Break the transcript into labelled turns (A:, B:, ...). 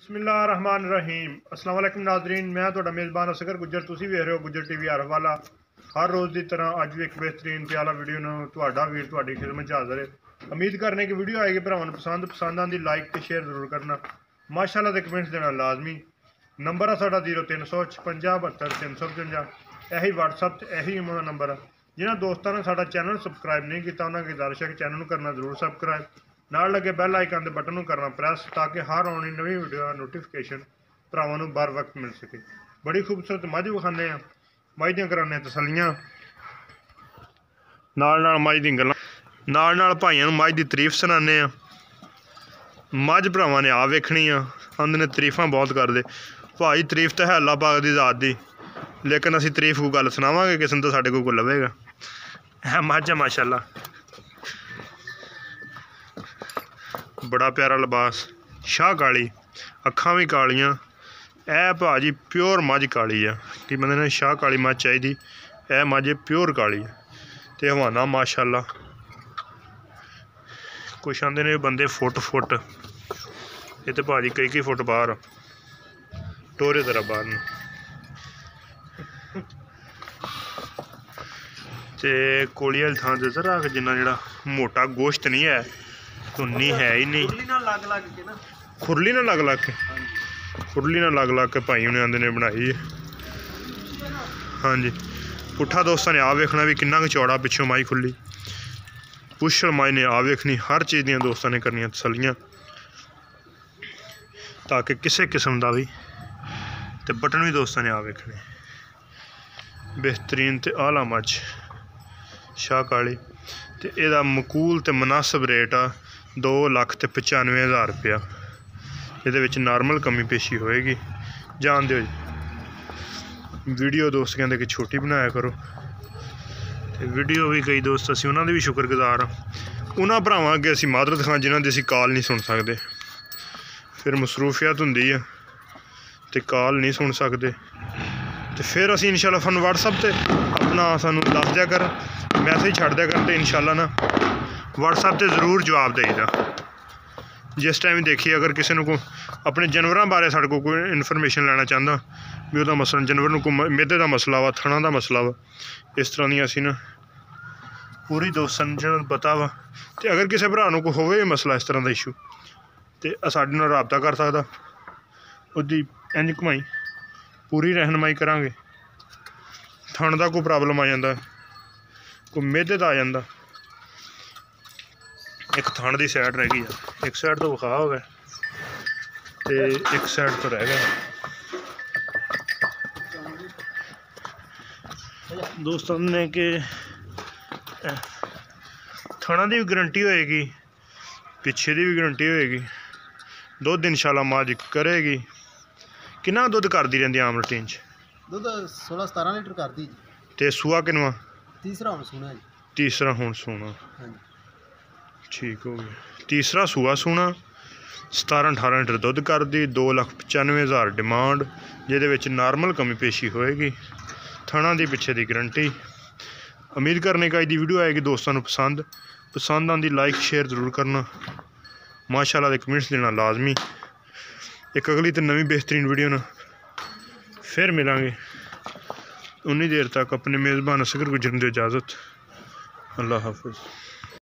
A: बिस्मिल्लाहिर्रहमानिर्रहीम अस्सलाम वालेकुम नाज़रीन, मैं तुहाडा मेज़बान असगर गुज्जर। तुसीं वेख रहे हो गुज्जर टीवी हर वाला। हर रोज़ की तरह अज भी एक बेहतरीन ते आला वीडियो नाल तुहाडा वीर तुहाडी खिदमत च हाज़र है। उम्मीद करने की वीडियो आएगी भरावां नूं पसंद आंदी लाइक ते शेयर जरूर करना। माशाअल्लाह दे कमेंट्स देना लाजमी। नंबर है साडा 0356 72 355। यही व्हाट्सअप ते यही इमो दा नंबर है। जिन्हां दोस्तां ने साडा चैनल सबसक्राइब नहीं किया उन्होंने गुजारिश है कि चैनल नूं करना जरूर सबसक्राइब, नाल लगे बैल आइकन के बटन करना प्रेस, ताकि हर आने नवी वीडियो का नोटिफिकेशन भरावां नूं बर वक्त मिल सके। बड़ी खूबसूरत मझ विखाने हैं, मझ दियां कराने तसलियां, नाल मझ दी गल्लां, नाल भाइयों मझ की तारीफ सुनाने। मझ भरावां ने आ वेखनी आ, आंदे ने तारीफां बहुत करते। भाई तारीफ तो है अल्लाह पाक दी ज़ात दी, लेकिन असीं तारीफ को गल सुनावांगे किसी तो साडे कोल लवेगा। है मझ है माशाअल्लाह, बड़ा प्यारा लिबास, शाह काली, अखां भी कालियां। ए भाजी प्योर मझ काली है कि बंदे ने शाह काली मझ चाहिए। ए मझ प्योर काली ते हवाना माशाअल्लाह। कुछ आंदे ने बंदे फुट ये तो भाजी कई फुट बाहर टोरे तरह बाहर न। ते कोली वाली थां ते जरा जिन्ना जेड़ा मोटा गोश्त नहीं है, धुन्नी है ही नहीं। खुरली ना लग लग के भाई उन्हें आंदे ने बनाई है। हाँ जी, पुट्ठा दोस्तों ने आ वेखना भी किन्ना क चौड़ा पिछों माई खुली। पुछल माई ने आ वेखनी, हर चीज़ दियां दोस्तों ने करनियां तसलियां, ताकि किसी किस्म का भी ते बटन भी दोस्तों ने आ वेखने। बेहतरीन ते आला मझ शाह काली ते एदा मकूल ते मुनासिब रेट आ 2,95,000 रुपया। ये नॉर्मल कमी पेशी होएगी। जान दो वीडियो दोस्त कहते कि छोटी बनाया करो, ते वीडियो भी कई दोस्त असी उन्होंने भी शुक्रगुजार हाँ। उन्होंने भरावां अगे असी मादरत खां जिन्हों की असी कॉल नहीं सुन सकते, फिर मसरूफियत होंदी है ते कॉल नहीं सुन सकते, तो फिर असी इंशाअल्लाह फन व्हाट्सअप ते अपना सानू दस दिया कर, मैसेज छड़ दिया कर, तो इंशाअल्लाह ना व्हाट्सअप ते जरूर जवाब देईदा। जिस टाइम देखिए अगर किसी को अपने जानवरों बारे साढ़े को कोई इन्फॉर्मेशन लेना चाहता भी वह मसला जानवर को मेदे का मसला वा, थणा का मसला वा, इस तरह दी असी ना पूरी दोस्त समझण पता वा। तो अगर किसी भरा को होवे मसला इस तरह का इशू, तो साडे नाल राबता कर सकदा, उसकी इंज घुमाई पूरी रहनुमाई करांगे। थण का कोई प्रॉब्लम आ जाता, कोई मेदे का आ जाता, एक थण की साइड रह गई, एक साइड तो विखा हो गया तो एक साइड तो रह गया। दोस्तों ने कि थणा की भी गारंटी होएगी, पिछे की भी गारंटी होएगी। दुध इंशाल्लाह मझ करेगी। कितना दुध करती रहती आम रूटीन च?
B: दुध 16-17 लीटर करती जी।
A: ते सूआ किनवा?
B: तीसरा हुण सूना जी।
A: तीसरा हुण सूना,
B: हाँ जी, ठीक
A: हो गया। तीसरा सूआ सूना, 17-18 लीटर दुध करती, 2,95,000 डिमांड, जिहदे नॉर्मल कमी पेशी होएगी। थणा की पिछे की गारंटी। उम्मीद करने का अज की वीडियो आएगी दोस्तों को पसंद आंदी लाइक शेयर जरूर करना। माशाअल्लाह दे कमेंट्स देना लाजमी। एक अगली तो नवी बेहतरीन वीडियो ना फिर मिलांगे। उन्नी देर तक अपने मेज़बान असगर गुजरन दी इजाज़त। अल्लाह हाफिज़।